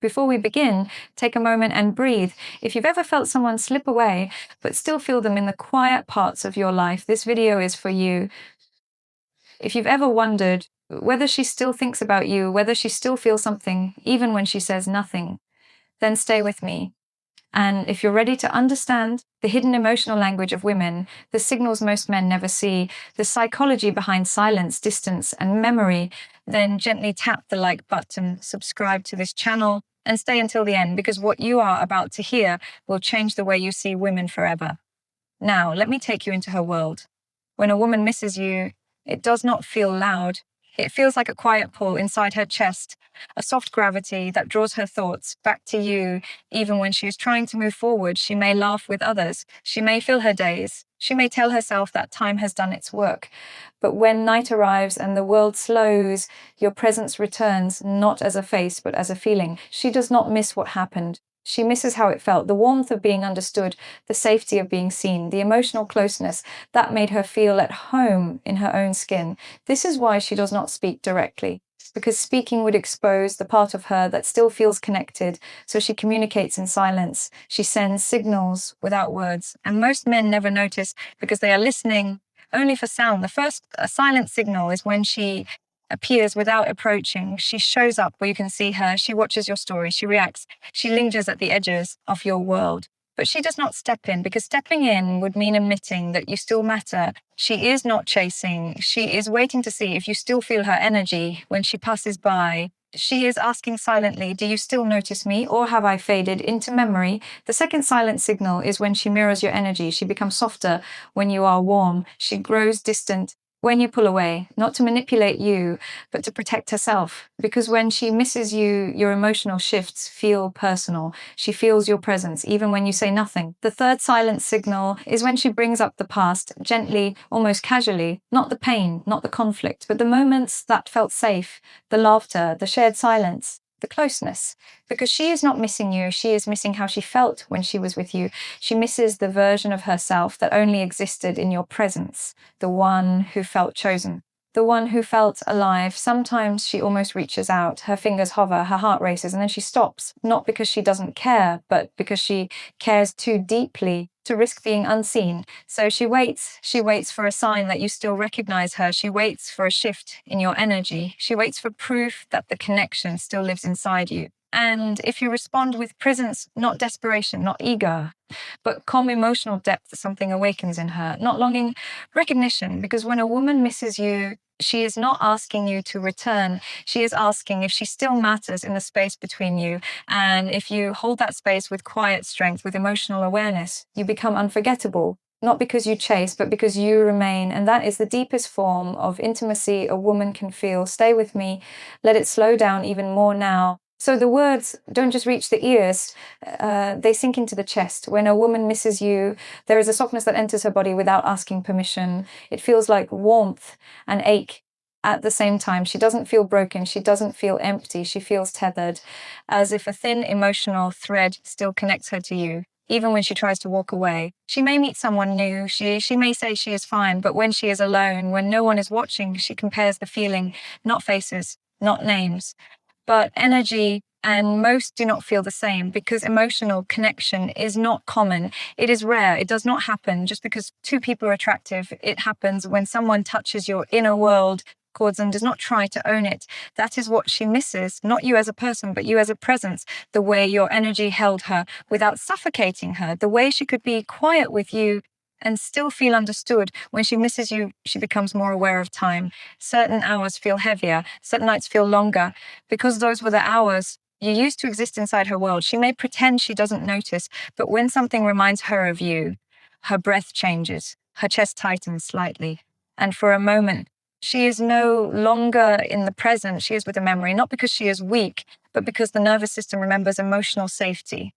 Before we begin, take a moment and breathe. If you've ever felt someone slip away, but still feel them in the quiet parts of your life, this video is for you. If you've ever wondered whether she still thinks about you, whether she still feels something, even when she says nothing, then stay with me. And if you're ready to understand the hidden emotional language of women, the signals most men never see, the psychology behind silence, distance, and memory, then gently tap the like button, subscribe to this channel, and stay until the end, because what you are about to hear will change the way you see women forever. Now, let me take you into her world. When a woman misses you, it does not feel loud. It feels like a quiet pull inside her chest, a soft gravity that draws her thoughts back to you. Even when she is trying to move forward, she may laugh with others. She may fill her days. She may tell herself that time has done its work. But when night arrives and the world slows, your presence returns, not as a face, but as a feeling. She does not miss what happened. She misses how it felt, the warmth of being understood, the safety of being seen, the emotional closeness that made her feel at home in her own skin. This is why she does not speak directly, because speaking would expose the part of her that still feels connected, so she communicates in silence. She sends signals without words, and most men never notice because they are listening only for sound. The first silent signal is when she appears without approaching. She shows up where you can see her. She watches your story. She reacts. She lingers at the edges of your world. But she does not step in, because stepping in would mean admitting that you still matter. She is not chasing. She is waiting to see if you still feel her energy when she passes by. She is asking silently, do you still notice me, or have I faded into memory? The second silent signal is when she mirrors your energy. She becomes softer when you are warm. She grows distant when you pull away, not to manipulate you, but to protect herself. Because when she misses you, your emotional shifts feel personal. She feels your presence, even when you say nothing. The third silent signal is when she brings up the past, gently, almost casually. Not the pain, not the conflict, but the moments that felt safe, the laughter, the shared silence, the closeness. Because she is not missing you, she is missing how she felt when she was with you. She misses the version of herself that only existed in your presence, the one who felt chosen, the one who felt alive. Sometimes she almost reaches out, her fingers hover, her heart races, and then she stops, not because she doesn't care, but because she cares too deeply to risk being unseen. So she waits for a sign that you still recognize her. She waits for a shift in your energy. She waits for proof that the connection still lives inside you. And if you respond with presence, not desperation, not ego, but calm emotional depth, something awakens in her, not longing, recognition. Because when a woman misses you, she is not asking you to return. She is asking if she still matters in the space between you. And if you hold that space with quiet strength, with emotional awareness, you become unforgettable. Not because you chase, but because you remain. And that is the deepest form of intimacy a woman can feel. Stay with me. Let it slow down even more now. So the words don't just reach the ears, they sink into the chest. When a woman misses you, there is a softness that enters her body without asking permission. It feels like warmth and ache at the same time. She doesn't feel broken. She doesn't feel empty. She feels tethered, as if a thin emotional thread still connects her to you. Even when she tries to walk away, she may meet someone new. She may say she is fine, but when she is alone, when no one is watching, she compares the feeling, not faces, not names, but energy. And most do not feel the same, because emotional connection is not common. It is rare. It does not happen just because two people are attractive. It happens when someone touches your inner world chords and does not try to own it. That is what she misses, not you as a person, but you as a presence. The way your energy held her without suffocating her, the way she could be quiet with you and still feel understood. When she misses you, she becomes more aware of time. Certain hours feel heavier, certain nights feel longer, because those were the hours you used to exist inside her world. She may pretend she doesn't notice, but when something reminds her of you, her breath changes, her chest tightens slightly, and for a moment, she is no longer in the present. She is with a memory, not because she is weak, but because the nervous system remembers emotional safety.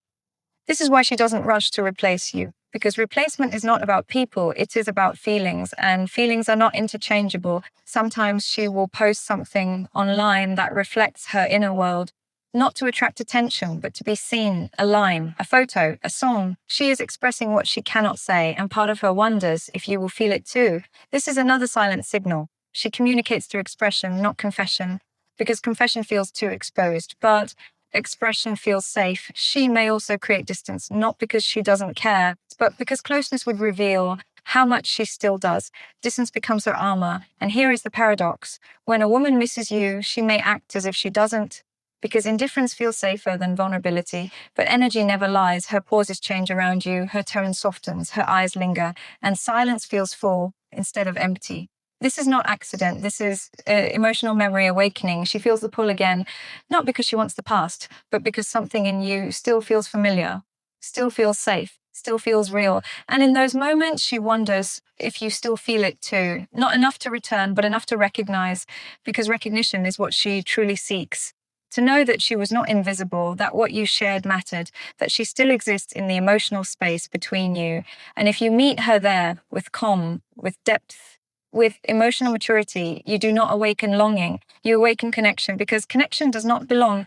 This is why she doesn't rush to replace you, because replacement is not about people, it is about feelings, and feelings are not interchangeable. Sometimes she will post something online that reflects her inner world, not to attract attention, but to be seen, a line, a photo, a song. She is expressing what she cannot say, and part of her wonders if you will feel it too. This is another silent signal. She communicates through expression, not confession, because confession feels too exposed. But expression feels safe, she may also create distance, not because she doesn't care, but because closeness would reveal how much she still does. Distance becomes her armor. And here is the paradox. When a woman misses you, she may act as if she doesn't, because indifference feels safer than vulnerability. But energy never lies. Her pauses change around you, her tone softens, her eyes linger, and silence feels full instead of empty. This is not accident. This is emotional memory awakening. She feels the pull again, not because she wants the past, but because something in you still feels familiar, still feels safe, still feels real. And in those moments, she wonders if you still feel it too. Not enough to return, but enough to recognize, because recognition is what she truly seeks. To know that she was not invisible, that what you shared mattered, that she still exists in the emotional space between you. And if you meet her there with calm, with depth, with emotional maturity, you do not awaken longing, you awaken connection, because connection does not belong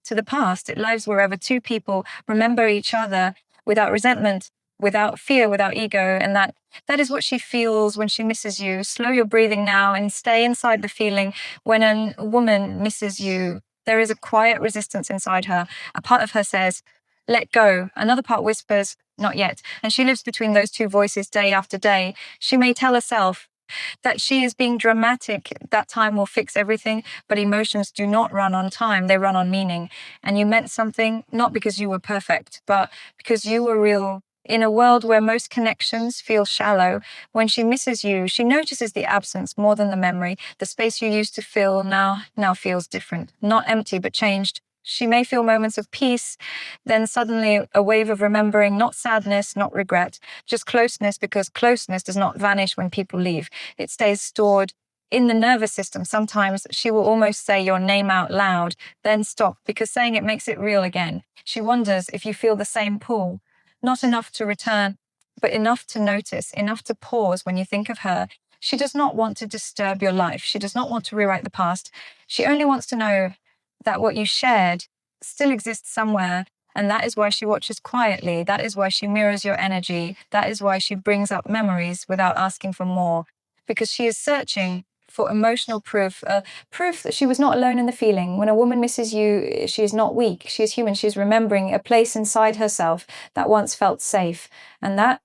to the past. It lives wherever two people remember each other without resentment, without fear, without ego. And that is what she feels when she misses you. Slow your breathing now and stay inside the feeling. When a woman misses you, there is a quiet resistance inside her. A part of her says, let go. Another part whispers, not yet. And she lives between those two voices day after day. She may tell herself that she is being dramatic, that time will fix everything, but emotions do not run on time, they run on meaning. And you meant something, not because you were perfect, but because you were real. In a world where most connections feel shallow, when she misses you, she notices the absence more than the memory. The space you used to fill now feels different, not empty, but changed. She may feel moments of peace, then suddenly a wave of remembering, not sadness, not regret, just closeness, because closeness does not vanish when people leave. It stays stored in the nervous system. Sometimes she will almost say your name out loud, then stop, because saying it makes it real again. She wonders if you feel the same pull, not enough to return, but enough to notice, enough to pause when you think of her. She does not want to disturb your life. She does not want to rewrite the past. She only wants to know that what you shared still exists somewhere. And that is why she watches quietly. That is why she mirrors your energy. That is why she brings up memories without asking for more. Because she is searching for emotional proof, proof that she was not alone in the feeling. When a woman misses you, she is not weak. She is human. She is remembering a place inside herself that once felt safe. And that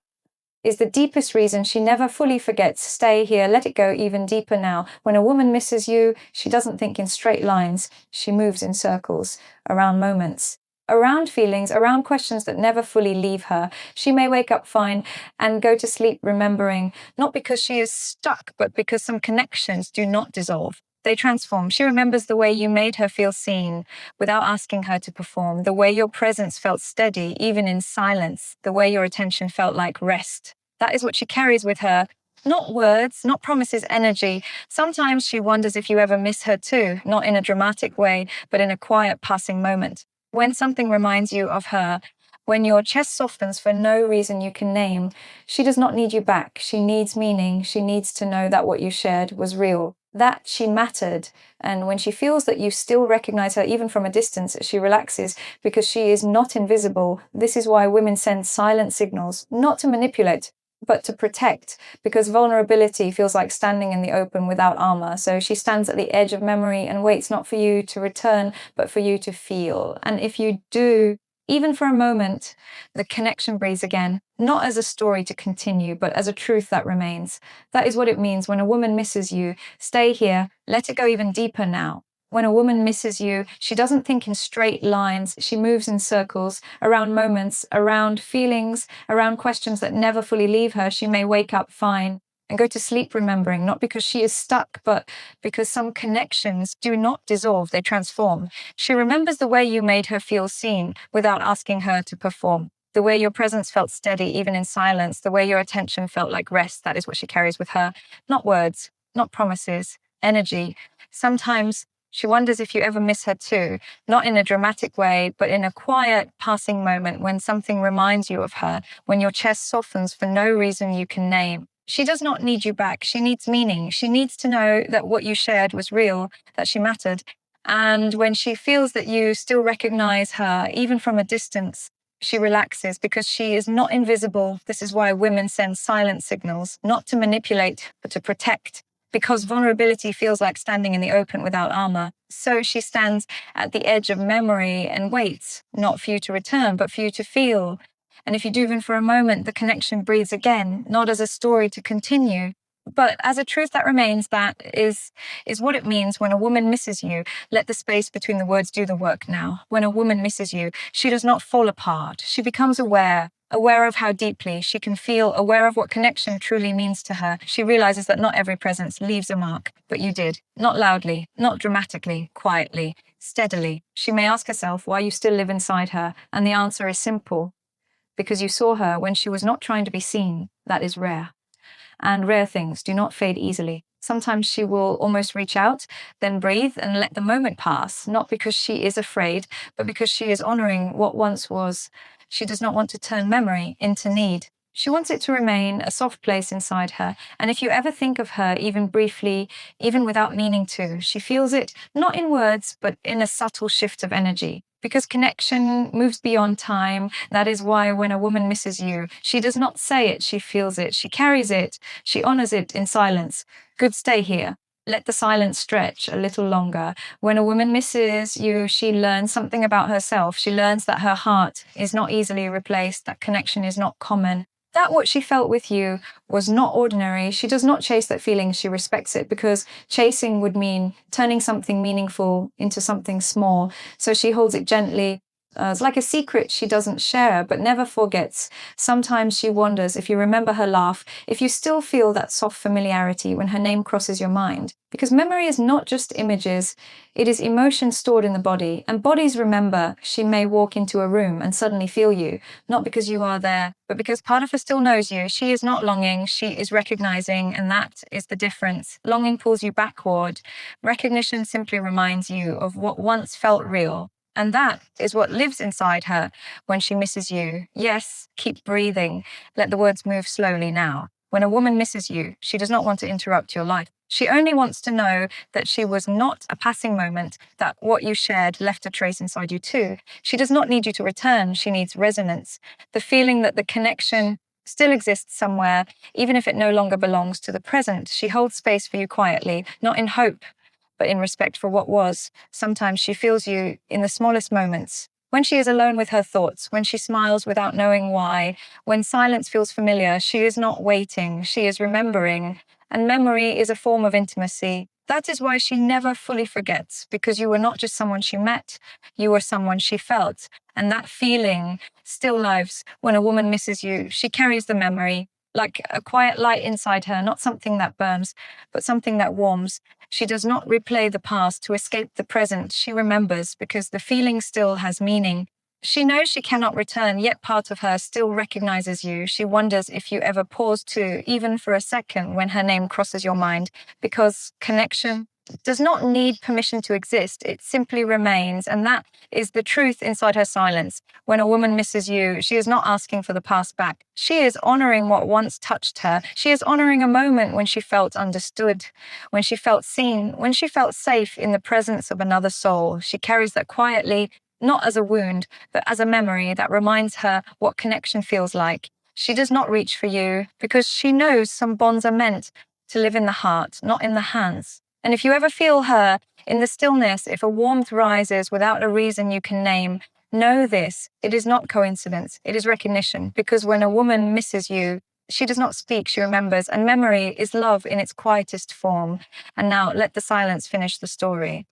is the deepest reason she never fully forgets. Stay here, let it go even deeper now. When a woman misses you, she doesn't think in straight lines. She moves in circles, around moments, around feelings, around questions that never fully leave her. She may wake up fine and go to sleep remembering, not because she is stuck, but because some connections do not dissolve. They transform. She remembers the way you made her feel seen without asking her to perform, the way your presence felt steady, even in silence, the way your attention felt like rest. That is what she carries with her. Not words, not promises, energy. Sometimes she wonders if you ever miss her too, not in a dramatic way, but in a quiet passing moment. When something reminds you of her, when your chest softens for no reason you can name, she does not need you back. She needs meaning. She needs to know that what you shared was real, that she mattered. And when she feels that you still recognize her, even from a distance, she relaxes because she is not invisible. This is why women send silent signals, not to manipulate, but to protect, because vulnerability feels like standing in the open without armor. So she stands at the edge of memory and waits not for you to return, but for you to feel. And if you do, even for a moment, the connection breathes again, not as a story to continue, but as a truth that remains. That is what it means when a woman misses you. Stay here, let it go even deeper now. When a woman misses you, she doesn't think in straight lines. She moves in circles, around moments, around feelings, around questions that never fully leave her. She may wake up fine and go to sleep remembering, not because she is stuck, but because some connections do not dissolve, they transform. She remembers the way you made her feel seen without asking her to perform. The way your presence felt steady, even in silence, the way your attention felt like rest. That is what she carries with her. Not words, not promises, energy. Sometimes she wonders if you ever miss her too, not in a dramatic way, but in a quiet passing moment when something reminds you of her, when your chest softens for no reason you can name. She does not need you back. She needs meaning. She needs to know that what you shared was real, that she mattered. And when she feels that you still recognize her, even from a distance, she relaxes because she is not invisible. This is why women send silent signals, not to manipulate, but to protect. Because vulnerability feels like standing in the open without armor. So she stands at the edge of memory and waits, not for you to return, but for you to feel. And if you do, even for a moment, the connection breathes again, not as a story to continue, but as a truth that remains. That is what it means when a woman misses you. Let the space between the words do the work now. When a woman misses you, she does not fall apart. She becomes aware of how deeply she can feel, aware of what connection truly means to her. She realizes that not every presence leaves a mark, but you did. Not loudly, not dramatically, quietly, steadily. She may ask herself why you still live inside her, and the answer is simple. Because you saw her when she was not trying to be seen. That is rare. And rare things do not fade easily. Sometimes she will almost reach out, then breathe and let the moment pass, not because she is afraid, but because she is honoring what once was. She does not want to turn memory into need. She wants it to remain a soft place inside her. And if you ever think of her, even briefly, even without meaning to, she feels it, not in words, but in a subtle shift of energy. Because connection moves beyond time. That is why when a woman misses you, she does not say it, she feels it, she carries it, she honors it in silence. Good, stay here. Let the silence stretch a little longer. When a woman misses you, she learns something about herself. She learns that her heart is not easily replaced, that connection is not common, that what she felt with you was not ordinary. She does not chase that feeling, she respects it, because chasing would mean turning something meaningful into something small. So she holds it gently. It's like a secret she doesn't share, but never forgets. Sometimes she wonders if you remember her laugh, if you still feel that soft familiarity when her name crosses your mind. Because memory is not just images, it is emotion stored in the body. And bodies remember. She may walk into a room and suddenly feel you, not because you are there, but because part of her still knows you. She is not longing, she is recognizing, and that is the difference. Longing pulls you backward. Recognition simply reminds you of what once felt real. And that is what lives inside her when she misses you. Yes, keep breathing. Let the words move slowly now. When a woman misses you, she does not want to interrupt your life. She only wants to know that she was not a passing moment, that what you shared left a trace inside you too. She does not need you to return. She needs resonance. The feeling that the connection still exists somewhere, even if it no longer belongs to the present. She holds space for you quietly, not in hope, but in respect for what was. Sometimes she feels you in the smallest moments. When she is alone with her thoughts, when she smiles without knowing why, when silence feels familiar, she is not waiting, she is remembering. And memory is a form of intimacy. That is why she never fully forgets, because you were not just someone she met, you were someone she felt. And that feeling still lives when a woman misses you. She carries the memory, like a quiet light inside her, not something that burns, but something that warms. She does not replay the past to escape the present. She remembers because the feeling still has meaning. She knows she cannot return, yet part of her still recognizes you. She wonders if you ever pause to, even for a second, when her name crosses your mind, because connection does not need permission to exist. It simply remains. And that is the truth inside her silence. When a woman misses you, she is not asking for the past back. She is honoring what once touched her. She is honoring a moment when she felt understood, when she felt seen, when she felt safe in the presence of another soul. She carries that quietly, not as a wound, but as a memory that reminds her what connection feels like. She does not reach for you because she knows some bonds are meant to live in the heart, not in the hands. And if you ever feel her in the stillness, if a warmth rises without a reason you can name, know this: it is not coincidence, it is recognition. Because when a woman misses you, she does not speak, she remembers. And memory is love in its quietest form. And now let the silence finish the story.